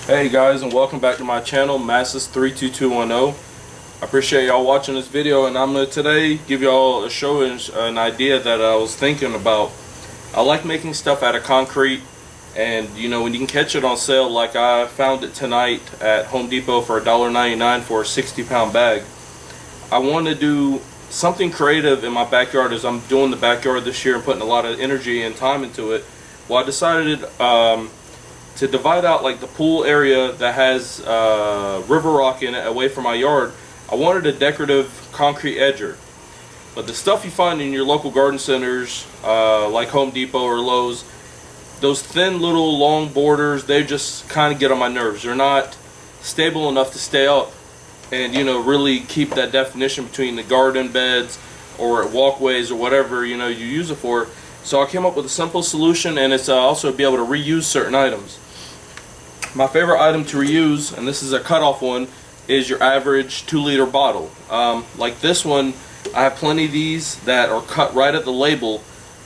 Hey guys, and welcome back to my channel, Masses32210. I appreciate y'all watching this video, and I'm going to today give y'all a show and an idea that I was thinking about. I like making stuff out of concrete, and you know, when you can catch it on sale, like I found it tonight at Home Depot for $1.99 for a 60-pound bag. I want to do something creative in my backyard as I'm doing the backyard this year and putting a lot of energy and time into it. Well, I decided to divide out like the pool area that has river rock in it away from my yard. I wanted a decorative concrete edger, but the stuff you find in your local garden centers like Home Depot or Lowe's, those thin little long borders, they just kind of get on my nerves. They're not stable enough to stay up and, you know, really keep that definition between the garden beds or walkways or whatever, you know, you use it for. So I came up with a simple solution, and it's also be able to reuse certain items. My favorite item to reuse, and this is a cutoff one, is your average 2-liter bottle. Like this one, I have plenty of these that are cut right at the label,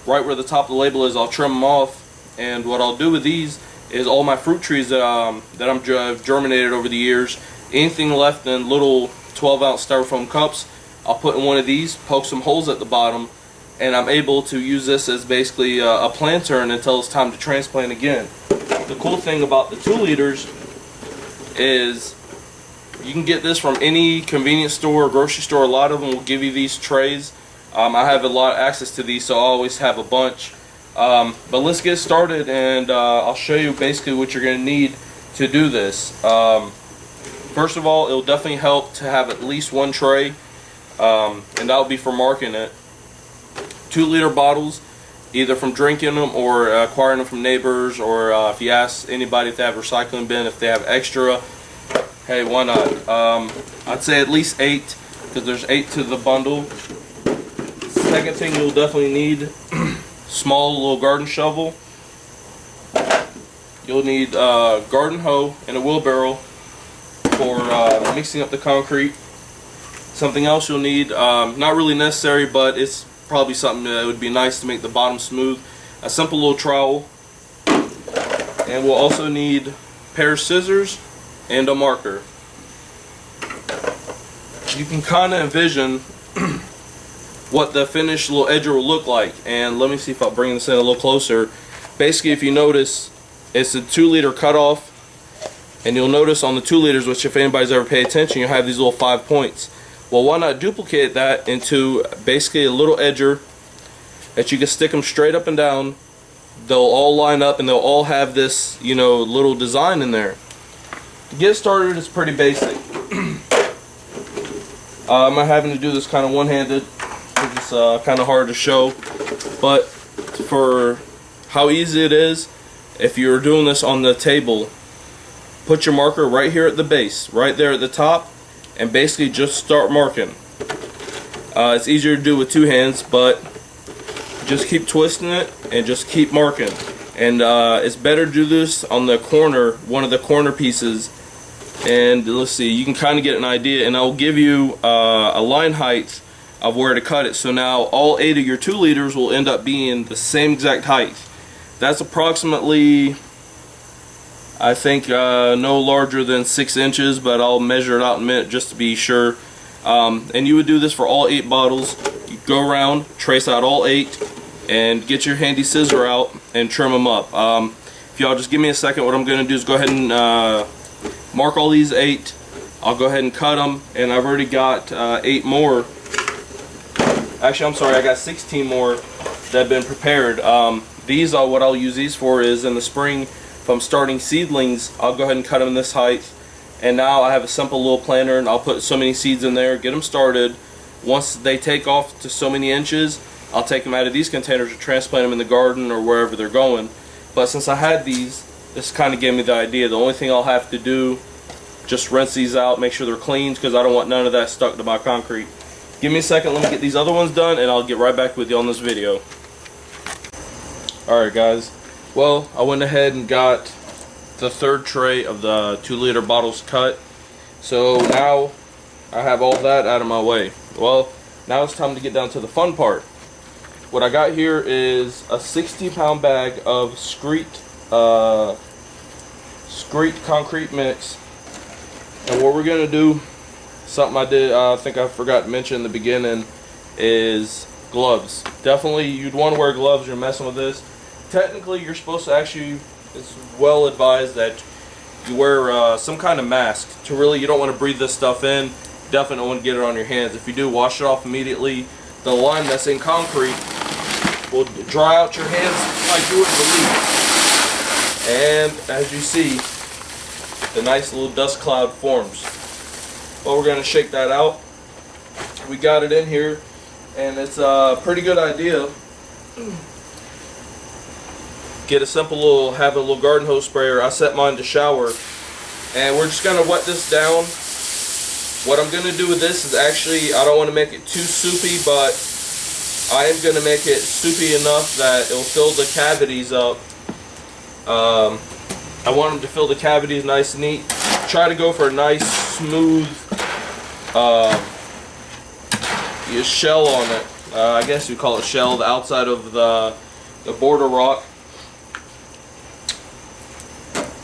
right where the top of the label is. I'll trim them off, and what I'll do with these is all my fruit trees that I've germinated over the years, anything left in little 12-ounce styrofoam cups, I'll put in one of these, poke some holes at the bottom, and I'm able to use this as basically a planter until it's time to transplant again. The cool thing about the 2 liters is you can get this from any convenience store or grocery store. A lot of them will give you these trays. I have a lot of access to these, so I always have a bunch. But let's get started, and I'll show you basically what you're going to need to do this. First of all, it'll definitely help to have at least one tray, and that'll be for marking it. 2-liter bottles, either from drinking them or acquiring them from neighbors, or if you ask anybody if they have a recycling bin, if they have extra, hey, why not? I'd say at least 8, because there's 8 to the bundle. Second thing you'll definitely need, small little garden shovel. You'll need garden hoe and a wheelbarrow for mixing up the concrete. Something else you'll need, not really necessary, but it's probably something that would be nice to make the bottom smooth, a simple little trowel. And we'll also need a pair of scissors and a marker. You can kind of envision what the finished little edger will look like, and let me see if I'll bring this in a little closer. Basically, if you notice, it's a 2-liter cutoff, and you'll notice on the 2 liters, which if anybody's ever paid attention, you'll have these little 5 points. Well, why not duplicate that into basically a little edger that you can stick them straight up and down. They'll all line up and they'll all have this, you know, little design in there. To get started, it's pretty basic. I'm having to do this kind of one-handed. It's kind of hard to show, but for how easy it is, if you're doing this on the table, put your marker right here at the base, right there at the top, and basically just start marking. It's easier to do with 2 hands, but just keep twisting it and just keep marking. And it's better to do this on the corner, one of the corner pieces. And let's see, you can kind of get an idea, and I'll give you a line height of where to cut it. So now all 8 of your 2 liters will end up being the same exact height. That's approximately, I think, no larger than 6 inches, but I'll measure it out in a minute just to be sure. And you would do this for all 8 bottles. You go around, trace out all 8, and get your handy scissor out and trim them up. If y'all just give me a second, what I'm going to do is go ahead and mark all these 8. I'll go ahead and cut them, and I've already got 8 more. Actually, I'm sorry, I got 16 more that have been prepared. These are what I'll use these for is in the spring. If I'm starting seedlings, I'll go ahead and cut them this height, and now I have a simple little planter, and I'll put so many seeds in there, get them started. Once they take off to so many inches, I'll take them out of these containers and transplant them in the garden or wherever they're going. But since I had these, this kind of gave me the idea. The only thing I'll have to do, just rinse these out, make sure they're clean, because I don't want none of that stuck to my concrete. Give me a second, let me get these other ones done, and I'll get right back with you on this video. Alright guys, well, I went ahead and got the 3rd tray of the 2-liter bottles cut. So now I have all that out of my way. Well, now it's time to get down to the fun part. What I got here is a 60-pound bag of Screet concrete mix. And what we're gonna do, something I think I forgot to mention in the beginning, is gloves. Definitely you'd want to wear gloves. You're messing with this. Technically you're supposed to actually, it's well advised that you wear some kind of mask to really, you don't want to breathe this stuff in. Definitely don't want to get it on your hands. If you do, wash it off immediately. The lime that's in concrete will dry out your hands like you would believe. And as you see, the nice little dust cloud forms. Well, we're going to shake that out. We got it in here, and it's a pretty good idea. Get a simple little, have a little garden hose sprayer. I set mine to shower, and we're just going to wet this down. What I'm going to do with this is actually, I don't want to make it too soupy, but I am going to make it soupy enough that it'll fill the cavities up. I want them to fill the cavities nice and neat. Try to go for a nice smooth shell on it. I guess you call it shell, the outside of the border rock.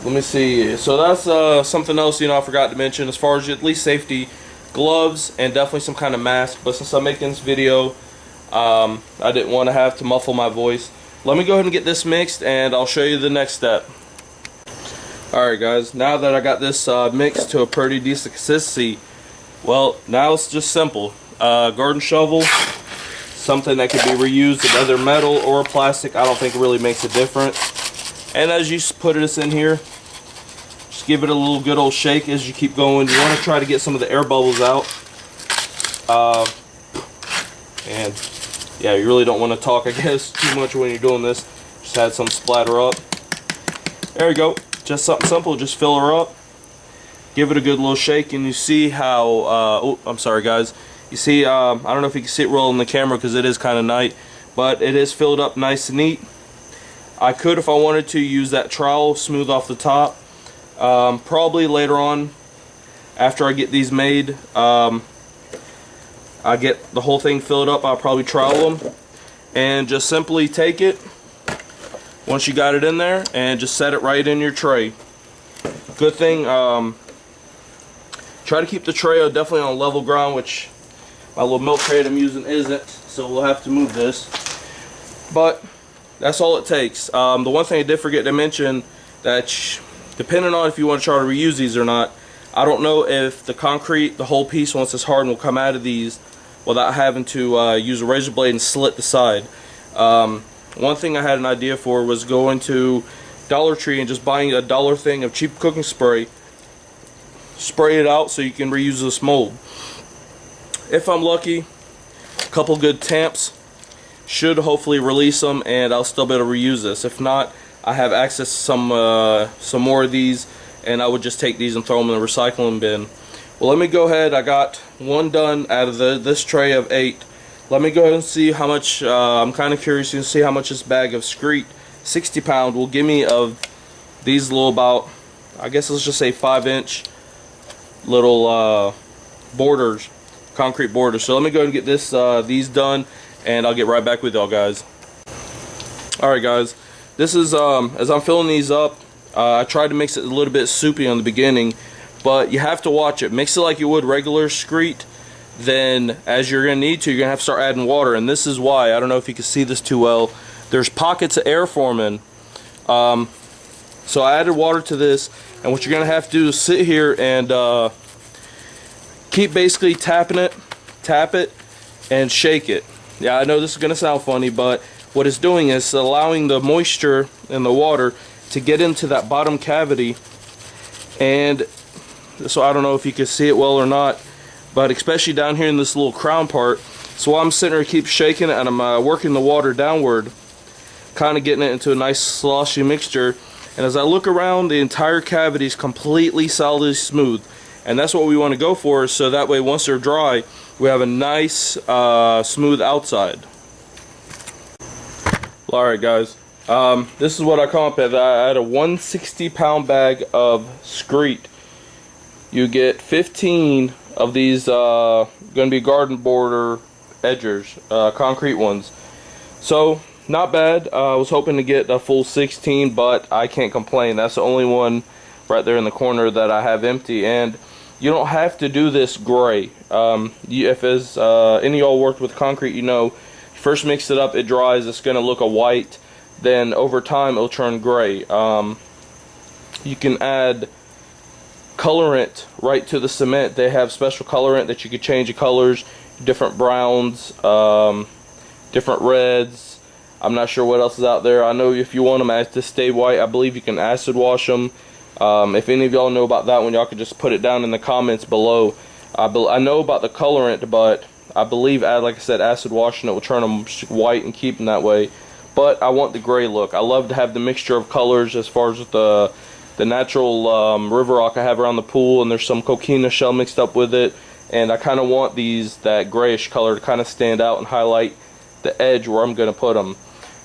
Let me see. So that's something else, I forgot to mention as far as at least safety, gloves, and definitely some kind of mask. But since I'm making this video, I didn't want to have to muffle my voice. Let me go ahead and get this mixed, and I'll show you the next step. Alright guys, now that I got this mixed to a pretty decent consistency, well, now it's just simple. Garden shovel, something that can be reused in either metal or plastic. I don't think it really makes a difference. And as you put this in here, just give it a little good old shake as you keep going. You want to try to get some of the air bubbles out. And yeah, you really don't want to talk, I guess, too much when you're doing this. Just had some splatter up. There you go. Just something simple. Just fill her up. Give it a good little shake, and you see how. Oh, I'm sorry, guys. You see, I don't know if you can see it roll in the camera because it is kind of night, but it is filled up nice and neat. I could, if I wanted to, use that trowel, smooth off the top. Probably later on, after I get these made, I get the whole thing filled up, I'll probably trowel them and just simply take it once you got it in there and just set it right in your tray. Good thing, try to keep the tray definitely on level ground, which my little milk crate I'm using isn't, so we'll have to move this. But that's all it takes. The one thing I did forget to mention, that depending on if you want to try to reuse these or not, I don't know if the concrete, the whole piece, once it's hardened, will come out of these without having to use a razor blade and slit the side. One thing I had an idea for was going to Dollar Tree and just buying a $1 thing of cheap cooking spray. Spray it out so you can reuse this mold. If I'm lucky, a couple good tamps should hopefully release them, and I'll still be able to reuse this. If not, I have access to some more of these, and I would just take these and throw them in the recycling bin. Well, let me go ahead. I got one done out of this tray of 8. Let me go ahead and see how much. I'm kind of curious to see how much this bag of Screet 60 pound will give me of these little, about, I guess let's just say 5-inch little borders, concrete borders. So let me go ahead and get these done, and I'll get right back with y'all guys. Alright guys, this is as I'm filling these up, I tried to mix it a little bit soupy on the beginning, but you have to watch it. Mix it like you would regular Screet. Then as you're going to need to, you're going to have to start adding water, and this is why. I don't know if you can see this too well. There's pockets of air forming. So I added water to this, and what you're going to have to do is sit here and keep basically tap it, and shake it. Yeah, I know this is going to sound funny, but what it's doing is allowing the moisture in the water to get into that bottom cavity. And so I don't know if you can see it well or not, but especially down here in this little crown part. So while I'm sitting there, keep shaking it, and I'm working the water downward, kind of getting it into a nice sloshy mixture. And as I look around, the entire cavity is completely solidly smooth, and that's what we want to go for, so that way once they're dry, we have a nice smooth outside. Alright guys, this is what I come up with. I had a 160 pound bag of Screet. You get 15 of these going to be garden border edgers, concrete ones. So not bad. I was hoping to get a full 16, but I can't complain. That's the only one right there in the corner that I have empty. And you don't have to do this gray. If as any of y'all worked with concrete, you know, first mix it up, it dries, it's going to look a white. Then over time it'll turn gray. You can add colorant right to the cement. They have special colorant that you can change the colors, different browns, different reds. I'm not sure what else is out there. I know if you want them to stay white, I believe you can acid wash them. If any of y'all know about that one, y'all could just put it down in the comments below. I know about the colorant, but I believe, like I said, acid washing it will turn them white and keep them that way. But I want the gray look. I love to have the mixture of colors as far as the natural river rock I have around the pool, and there's some coquina shell mixed up with it. And I kind of want that grayish color to kind of stand out and highlight the edge where I'm going to put them.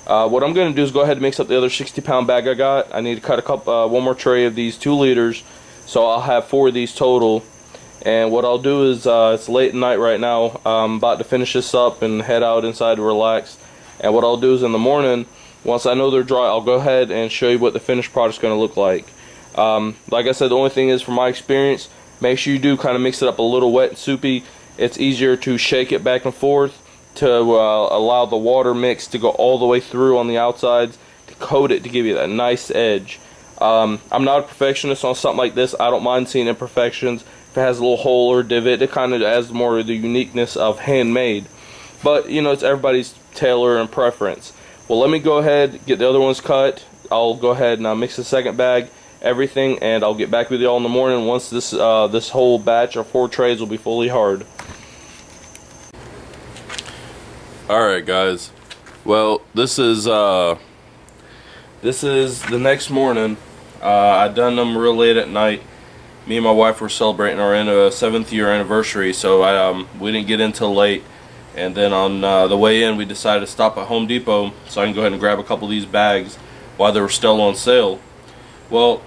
What I'm going to do is go ahead and mix up the other 60-pound bag I got. I need to cut one more tray of these 2 liters, so I'll have 4 of these total. And what I'll do is, it's late at night right now, I'm about to finish this up and head out inside to relax. And what I'll do is in the morning, once I know they're dry, I'll go ahead and show you what the finished product's going to look like. Like I said, the only thing is, from my experience, make sure you do kind of mix it up a little wet and soupy. It's easier to shake it back and forth to allow the water mix to go all the way through on the outsides to coat it to give you that nice edge. I'm not a perfectionist on something like this. I don't mind seeing imperfections. If it has a little hole or divot, it kind of adds more of the uniqueness of handmade. But, you know, it's everybody's tailor and preference. Well, let me go ahead, get the other ones cut. I'll go ahead and mix the second bag, everything, and I'll get back with you all in the morning once this whole batch of 4 trays will be fully hard. Alright guys, well, this is the next morning. I done them real late at night. Me and my wife were celebrating our 7th year anniversary, so we didn't get in till late. And then on the way in, we decided to stop at Home Depot so I can go ahead and grab a couple of these bags while they were still on sale. Well,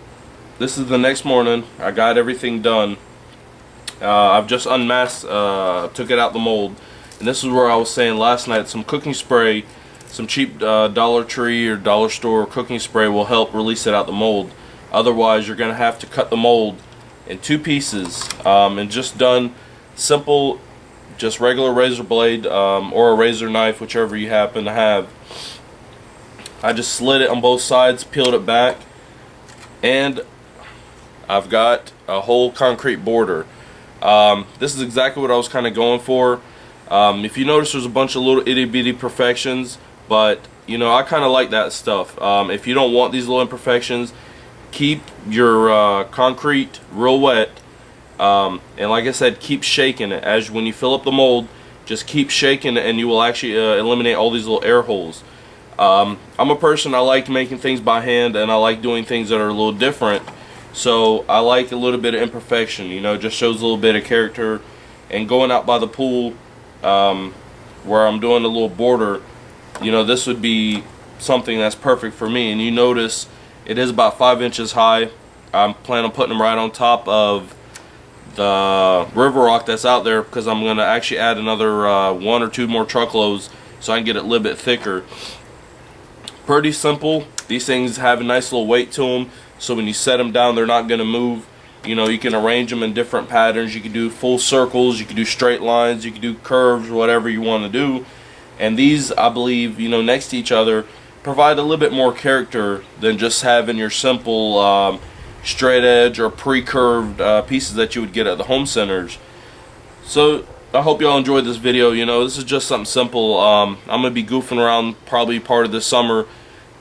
this is the next morning. I got everything done. I've just unmasked, took it out the mold. And this is where I was saying last night, some cooking spray, some cheap Dollar Tree or Dollar Store cooking spray will help release it out the mold. Otherwise, you're going to have to cut the mold in 2 pieces. And just done simple, just regular razor blade or a razor knife, whichever you happen to have. I just slid it on both sides, peeled it back, and I've got a whole concrete border. This is exactly what I was kind of going for. If you notice, there's a bunch of little itty-bitty imperfections, but you know, I kind of like that stuff. If you don't want these little imperfections, keep your concrete real wet, and like I said, keep shaking it. As when you fill up the mold, just keep shaking it and you will actually eliminate all these little air holes. I'm a person, I like making things by hand, and I like doing things that are a little different, so I like a little bit of imperfection. You know, just shows a little bit of character. And going out by the pool, where I'm doing a little border, you know, this would be something that's perfect for me. And you notice it is about 5 inches high. I'm planning on putting them right on top of the river rock that's out there, because I'm going to actually add another 1 or 2 more truckloads so I can get it a little bit thicker. Pretty simple. These things have a nice little weight to them, so when you set them down, they're not going to move. You know, you can arrange them in different patterns. You can do full circles, you can do straight lines, you can do curves, whatever you want to do. And these, I believe, you know, next to each other, provide a little bit more character than just having your simple straight edge or pre-curved pieces that you would get at the home centers. So I hope y'all enjoyed this video. You know, this is just something simple. I'm going to be goofing around probably part of this summer,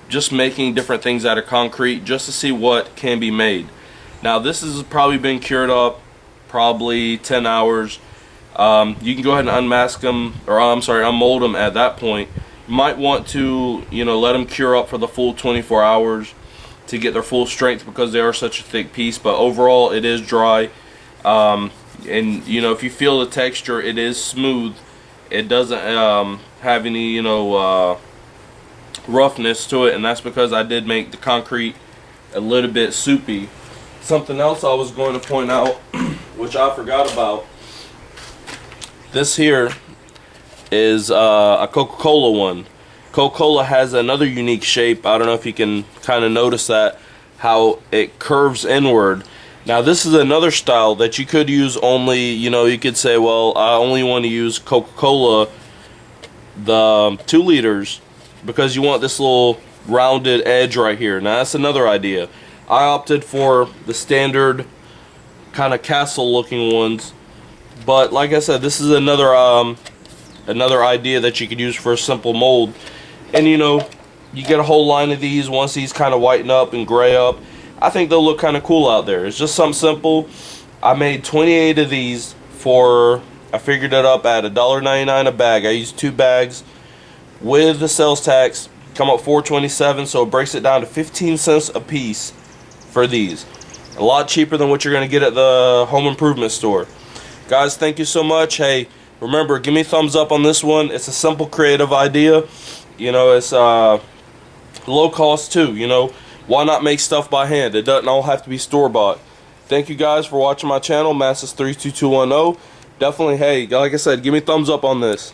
just making different things out of concrete just to see what can be made. Now this has probably been cured up probably 10 hours. You can go ahead and unmask them, or unmold them at that point. You might want to, you know, let them cure up for the full 24 hours to get their full strength, because they are such a thick piece. But overall, it is dry. And you know, if you feel the texture, it is smooth. It doesn't have any, you know, roughness to it, and that's because I did make the concrete a little bit soupy. Something else I was going to point out, which I forgot about, this here is a Coca-Cola one. Coca-Cola has another unique shape. I don't know if you can kind of notice that. how it curves inward. Now this is another style that you could use only, you know, you could say, well, I only want to use Coca-Cola, the 2 liters, because you want this little rounded edge right here. Now that's another idea. I opted for the standard kind of castle looking ones, but like I said, this is another idea that you could use for a simple mold. And you know, you get a whole line of these. Once these kind of whiten up and gray up, I think they'll look kind of cool out there. It's just something simple. I made 28 of these for, I figured it up at $1.99 a bag. I used 2 bags with the sales tax, come up $4.27, so it breaks it down to 15 cents a piece for these. A lot cheaper than what you're going to get at the home improvement store. Guys, thank you so much. Hey, remember, give me a thumbs up on this one. It's a simple, creative idea. You know, it's low cost too. You know, why not make stuff by hand? It doesn't all have to be store-bought. Thank you guys for watching my channel, Masses32210. Definitely, hey, like I said, give me a thumbs up on this.